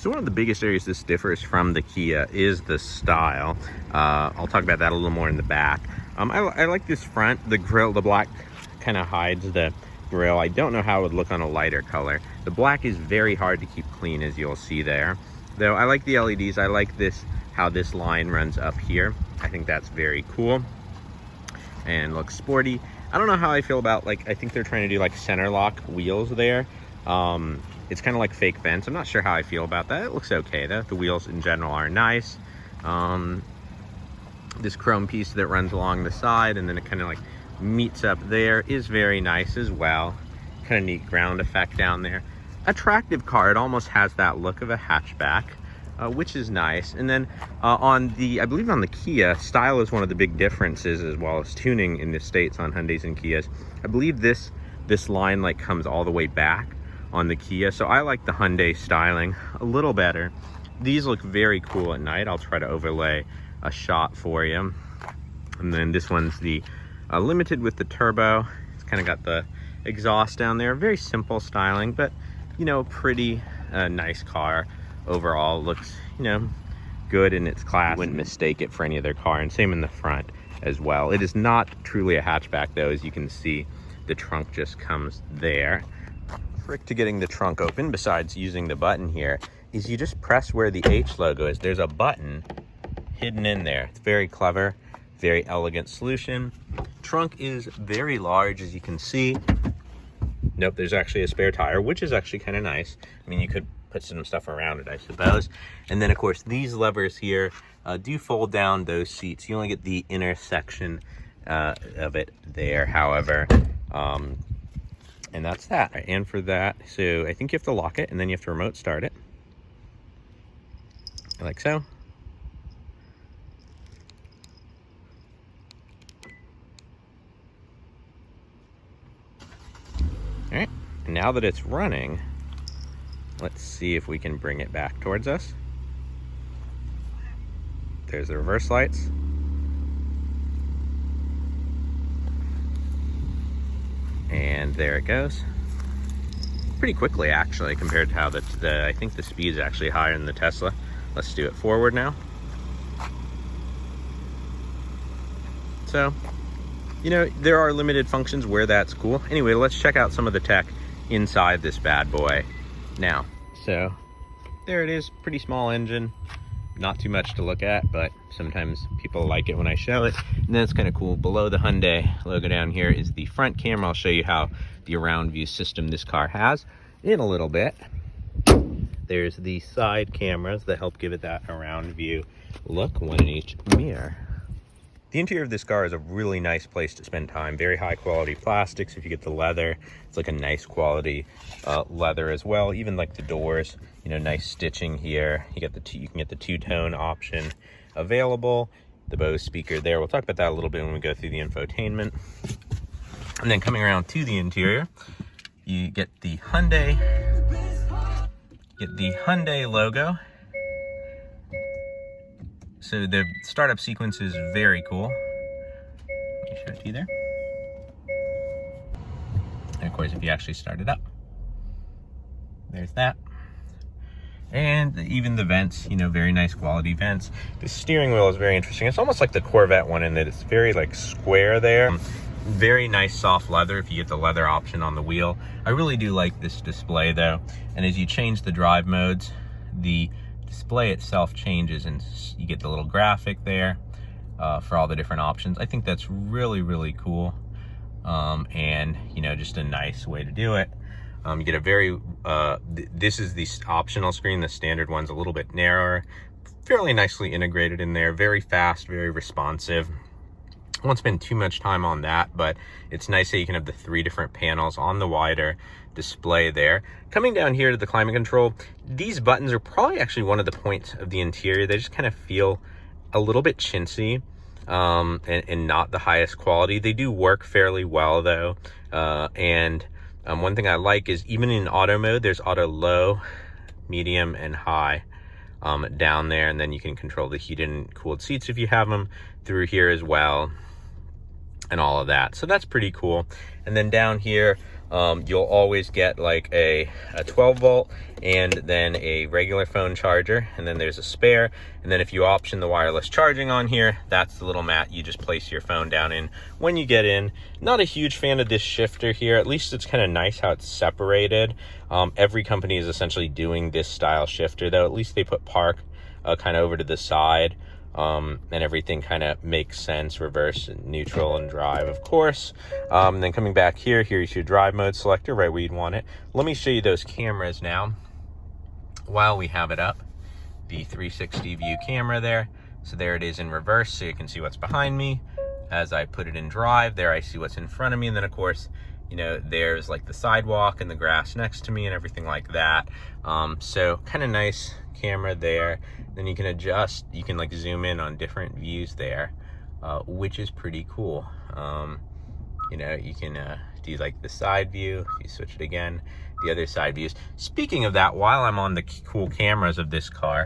So one of the biggest areas this differs from the Kia is the style. I'll talk about that a little more in the back. I like this front. The grille, the black kind of hides the grille. I don't know how it would look on a lighter color. The black is very hard to keep clean, as you'll see there. Though I like the LEDs. I like this, how this line runs up here. I think that's very cool and looks sporty. I don't know how I feel about, like, I think they're trying to do like center lock wheels there. It's kind of like fake vents. I'm not sure how I feel about that. It looks okay though. The wheels in general are nice. This chrome piece that runs along the side and then it kind of like meets up there is very nice as well. Kind of neat ground effect down there. Attractive car. It almost has that look of a hatchback, which is nice. And then on the, I believe on the Kia, style is one of the big differences, as well as tuning in the States on Hyundais and Kias. I believe this line like comes all the way back on the Kia, so I like the Hyundai styling a little better. These look very cool at night. I'll try to overlay a shot for you. And then this one's the limited with the turbo. It's kind of got the exhaust down there. Very simple styling, but you know, pretty nice car overall. Looks, you know, good in its class. Wouldn't mistake it for any other car, and same in the front as well. It is not truly a hatchback though. As you can see, the trunk just comes there. Trick to getting the trunk open, besides using the button here, is you just press where the H logo is. There's a button hidden in there. It's very clever, very elegant solution. Trunk is very large, as you can see. Nope, there's actually a spare tire, which is actually kind of nice. I mean, you could put some stuff around it, I suppose. And then of course these levers here do fold down those seats. You only get the inner section of it there, however. And that's that. And for that, so I think you have to lock it and then you have to remote start it. Like so. All right, and now that it's running, let's see if we can bring it back towards us. There's the reverse lights. And there it goes. Pretty quickly, actually, compared to how I think the speed is actually higher in the Tesla. Let's do it forward now. So, you know, there are limited functions where that's cool. Anyway, let's check out some of the tech inside this bad boy now. So, there it is. Pretty small engine. Not too much to look at, but sometimes people like it when I show it. And then it's kind of cool. Below the Hyundai logo down here is the front camera. I'll show you how the around view system this car has in a little bit. There's the side cameras that help give it that around view look, one in each mirror. The interior of this car is a really nice place to spend time. Very high quality plastics. If you get the leather, it's like a nice quality leather as well. Even like the doors, you know, nice stitching here. You can get the two-tone option available. The Bose speaker there. We'll talk about that a little bit when we go through the infotainment. And then coming around to the interior, you get the Hyundai logo. So the startup sequence is very cool. Let me show it to you there. And of course, if you actually start it up, there's that. And even the vents, you know, very nice quality vents. The steering wheel is very interesting. It's almost like the Corvette one in that it's very like square there. Very nice soft leather if you get the leather option on the wheel. I really do like this display though. And as you change the drive modes, the display itself changes and you get the little graphic there for all the different options. I think that's really, really cool. And you know, just a nice way to do it. You get a very, this is the optional screen. The standard one's a little bit narrower, fairly nicely integrated in there, very fast, very responsive. I won't spend too much time on that, but it's nice that you can have the 3 different panels on the wider display there. Coming down here to the climate control, these buttons are probably actually one of the points of the interior. They just kind of feel a little bit chintzy and not the highest quality. They do work fairly well though. One thing I like is even in auto mode, there's auto low, medium, and high down there. And then you can control the heated and cooled seats if you have them through here as well. and all of that. So that's pretty cool. And then down here, you'll always get like a 12 volt and then a regular phone charger, and then there's a spare. And then if you option the wireless charging on here, that's the little mat you just place your phone down in when you get in. Not a huge fan of this shifter here. At least it's kind of nice how it's separated. Every company is essentially doing this style shifter, though. At least they put park kind of over to the side. And everything kind of makes sense, reverse and neutral and drive, of course. And then coming back here, here's your drive mode selector, right where you'd want it. Let me show you those cameras now while we have it up. The 360 view camera there. So there it is in reverse, so you can see what's behind me. As I put it in drive, there I see what's in front of me. And then of course, you know, there's like the sidewalk and the grass next to me and everything like that. So kind of nice camera there. Then you can adjust, you can like zoom in on different views there, which is pretty cool. You know, you can do like the side view. If you switch it again, the other side views. Speaking of that, while I'm on the cool cameras of this car,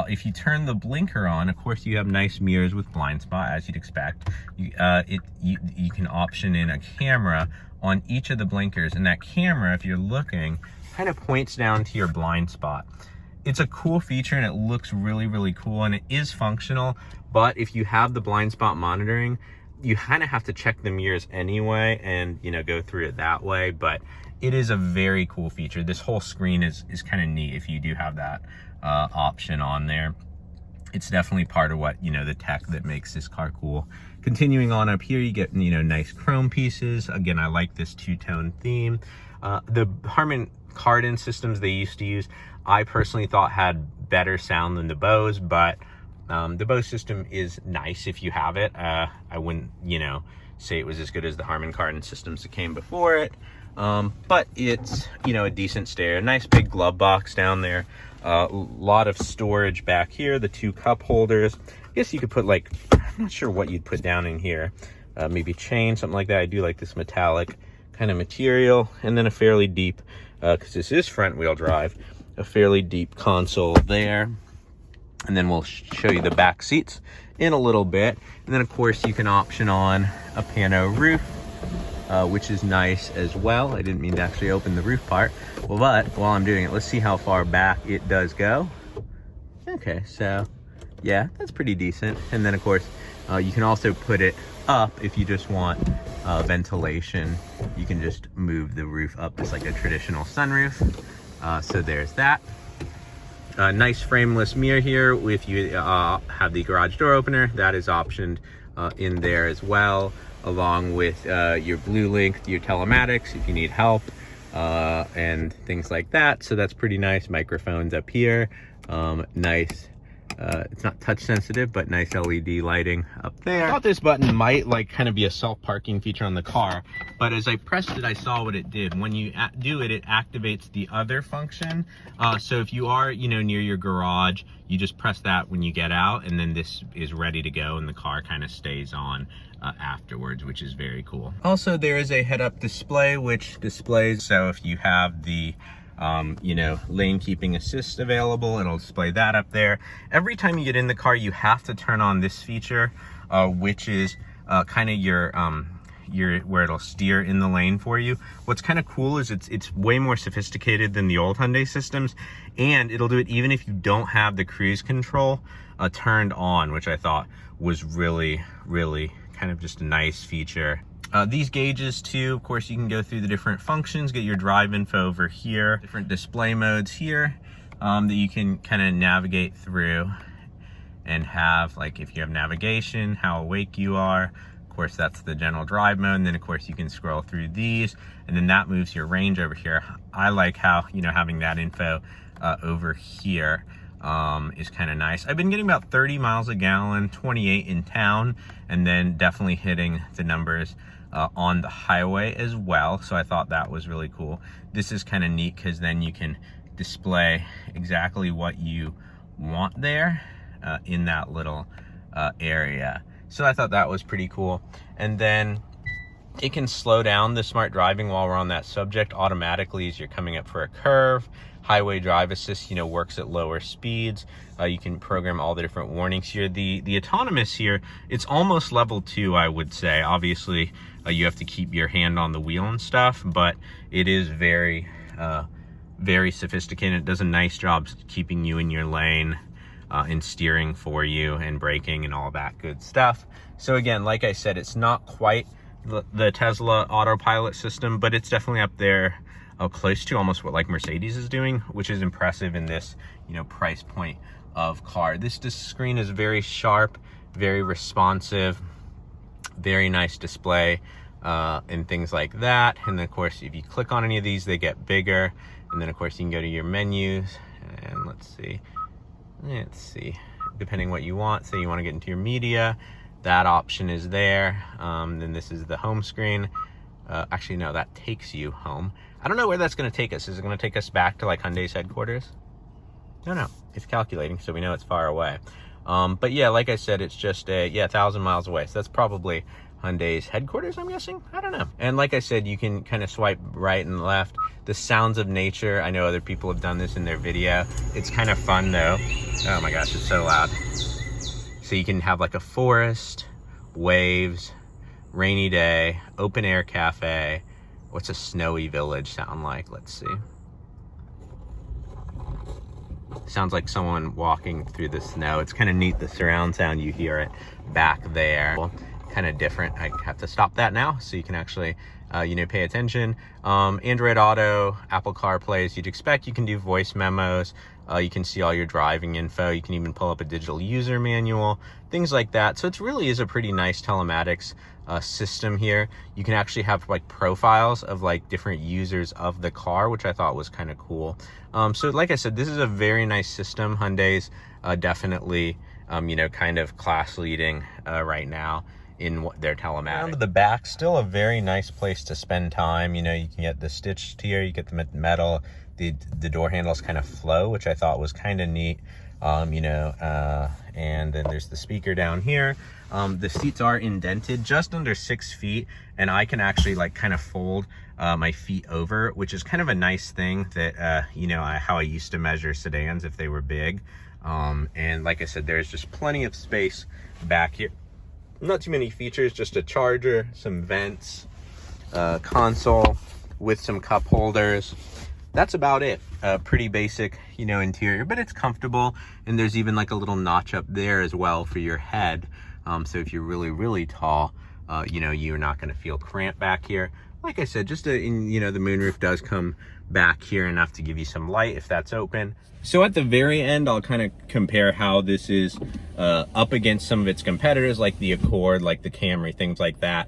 if you turn the blinker on, of course you have nice mirrors with blind spot, as you'd expect. You can option in a camera on each of the blinkers, and that camera, if you're looking, kind of points down to your blind spot. It's a cool feature and it looks really, really cool, and it is functional, but if you have the blind spot monitoring, you kind of have to check the mirrors anyway and, you know, go through it that way. But it is a very cool feature. This whole screen is kind of neat if you do have that option on there. It's definitely part of what, you know, the tech that makes this car cool. Continuing on up here, you get, you know, nice chrome pieces. Again, I like this two-tone theme. The Harman Kardon systems they used to use, I personally thought had better sound than the Bose, but the Bose system is nice if you have it. I wouldn't, you know, say it was as good as the Harman Kardon systems that came before it, but it's, you know, a decent stereo. Nice big glove box down there. A lot of storage back here. The 2 cup holders. I guess you could put like, I'm not sure what you'd put down in here. Maybe chain, something like that. I do like this metallic kind of material, and then a fairly deep, because this is front wheel drive, a fairly deep console there. And then we'll show you the back seats in a little bit. And then of course you can option on a pano roof, which is nice as well. I didn't mean to actually open the roof part. Well, but while I'm doing it, let's see how far back it does go. Okay, so yeah, that's pretty decent. And then of course, you can also put it up if you just want ventilation. You can just move the roof up just like a traditional sunroof. So there's that. Nice frameless mirror here. If you have the garage door opener, that is optioned in there as well, along with your Blue Link, your telematics if you need help, and things like that. So that's pretty nice. Microphones up here. Nice. It's not touch sensitive, but nice LED lighting up there. I thought this button might like kind of be a self-parking feature on the car, but as I pressed it, I saw what it did. When you do it, it activates the other function. So if you are, you know, near your garage, you just press that when you get out, and then this is ready to go, and the car kind of stays on afterwards, which is very cool. Also, there is a head-up display, which displays, so if you have the you know, lane keeping assist available, it'll display that up there. Every time you get in the car, you have to turn on this feature, which is kind of your where it'll steer in the lane for you. What's kind of cool is it's way more sophisticated than the old Hyundai systems, and it'll do it even if you don't have the cruise control turned on, which I thought was really, really kind of just a nice feature. These gauges too, of course, you can go through the different functions, get your drive info over here, different display modes here that you can kind of navigate through and have, like if you have navigation, how awake you are. Of course, that's the general drive mode. And then of course you can scroll through these, and then that moves your range over here. I like how, you know, having that info over here is kind of nice. I've been getting about 30 miles a gallon, 28 in town, and then definitely hitting the numbers on the highway as well. So I thought that was really cool. This is kind of neat because then you can display exactly what you want there in that little area. So I thought that was pretty cool. And then It can slow down the smart driving while we're on that subject automatically as you're coming up for a curve. Highway drive assist, works at lower speeds. You can program all the different warnings here. The autonomous here, it's almost level 2, I would say. Obviously, you have to keep your hand on the wheel and stuff, but it is very, very sophisticated. It does a nice job keeping you in your lane and steering for you and braking and all that good stuff. So again, like I said, it's not quite the Tesla autopilot system, but it's definitely up there, close to almost what like Mercedes is doing, which is impressive in this price point of car. This screen is very sharp, very responsive, very nice display, and things like that. And then of course, if you click on any of these, they get bigger. And then of course you can go to your menus, and let's see, depending what you want. Say you want to get into your media, that option is there. Then this is the home screen. Actually, no, that takes you home. I don't know where that's going to take us. Is it going to take us back to like Hyundai's headquarters? No, it's calculating, so we know it's far away. But yeah, like I said, it's just 1,000 miles away. So that's probably Hyundai's headquarters, I'm guessing. I don't know. And like I said, you can kind of swipe right and left. The sounds of nature, I know other people have done this in their video. It's kind of fun though. Oh my gosh, it's so loud. So you can have like a forest, waves, rainy day, open air cafe. What's a snowy village sound like? Let's see. Sounds like someone walking through the snow. It's kind of neat, the surround sound, you hear it back there. Kind of different. I have to stop that now so you can actually pay attention. Android Auto, Apple CarPlay, as you'd expect. You can do voice memos. You can see all your driving info. You can even pull up a digital user manual, things like that. So it really is a pretty nice telematics system here. You can actually have like profiles of like different users of the car, which I thought was kind of cool. So like I said, this is a very nice system. Hyundai's definitely, kind of class leading right now in their telematics. Down to the back, still a very nice place to spend time. You can get the stitched here, you get the metal, the door handles kind of flow, which I thought was kind of neat. And then there's the speaker down here. The seats are indented just under 6 feet, and I can actually like kind of fold my feet over, which is kind of a nice thing that, how I used to measure sedans if they were big. And like I said, there's just plenty of space back here. Not too many features, just a charger, some vents, console with some cup holders. That's about it. Pretty basic, interior, but it's comfortable. And there's even like a little notch up there as well for your head. So if you're really, really tall, you're not going to feel cramped back here. Like I said, just the moonroof does come back here enough to give you some light if that's open. So at the very end, I'll kind of compare how this is up against some of its competitors, like the Accord, like the Camry, things like that.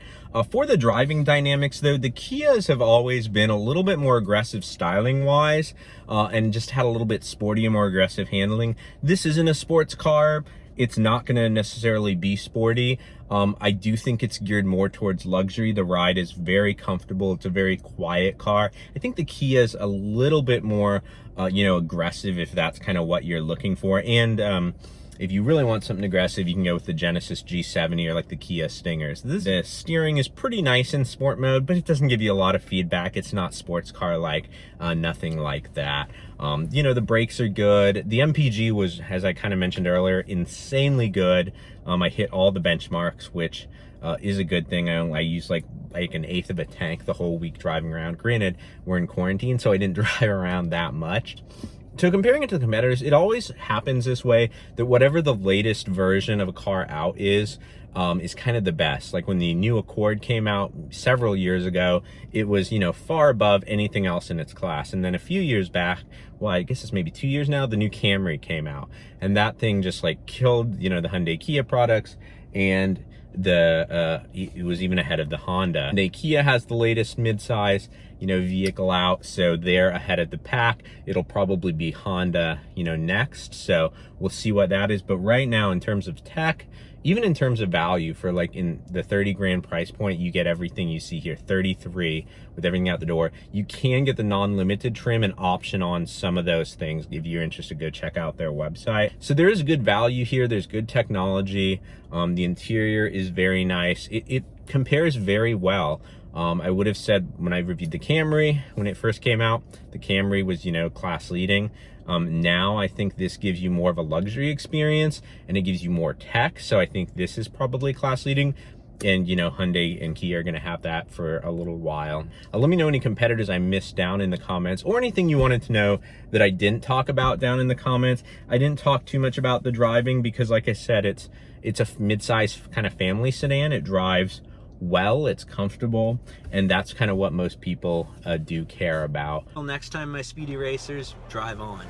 For the driving dynamics, though, the Kias have always been a little bit more aggressive styling-wise, and just had a little bit sportier, more aggressive handling. This isn't a sports car. It's not going to necessarily be sporty. I do think it's geared more towards luxury. The ride is very comfortable. It's a very quiet car. I think the Kia is a little bit more, aggressive, if that's kind of what you're looking for. And if you really want something aggressive, you can go with the Genesis G70 or like the Kia Stingers. The steering is pretty nice in sport mode, but it doesn't give you a lot of feedback. It's not sports car like, nothing like that. The brakes are good. The MPG was, as I kind of mentioned earlier, insanely good. I hit all the benchmarks, which is a good thing. I used like an eighth of a tank the whole week driving around. Granted, we're in quarantine, so I didn't drive around that much. So comparing it to the competitors, it always happens this way, that whatever the latest version of a car out is kind of the best. Like when the new Accord came out several years ago, it was, far above anything else in its class. And then a few years back, well, I guess it's maybe 2 years now, the new Camry came out. And that thing just like killed, the Hyundai Kia products, and it was even ahead of the Honda. Hyundai Kia has the latest midsize, vehicle out, so they're ahead of the pack. It'll probably be Honda, next. So we'll see what that is. But right now, in terms of tech, even in terms of value, for like in the 30 grand price point, you get everything you see here, 33 with everything out the door. You can get the non-limited trim and option on some of those things. If you're interested, go check out their website. So there is good value here. There's good technology. The interior is very nice. It compares very well. I would have said when I reviewed the Camry, when it first came out, the Camry was, you know, class leading. Now I think this gives you more of a luxury experience and it gives you more tech. So I think this is probably class leading. And, you know, Hyundai and Kia are going to have that for a little while. Let me know any competitors I missed down in the comments, or anything you wanted to know that I didn't talk about down in the comments. I didn't talk too much about the driving because, like I said, it's a mid-size kind of family sedan. It drives well, it's comfortable, and that's kind of what most people do care about. Well, next time, my speedy racers, drive on.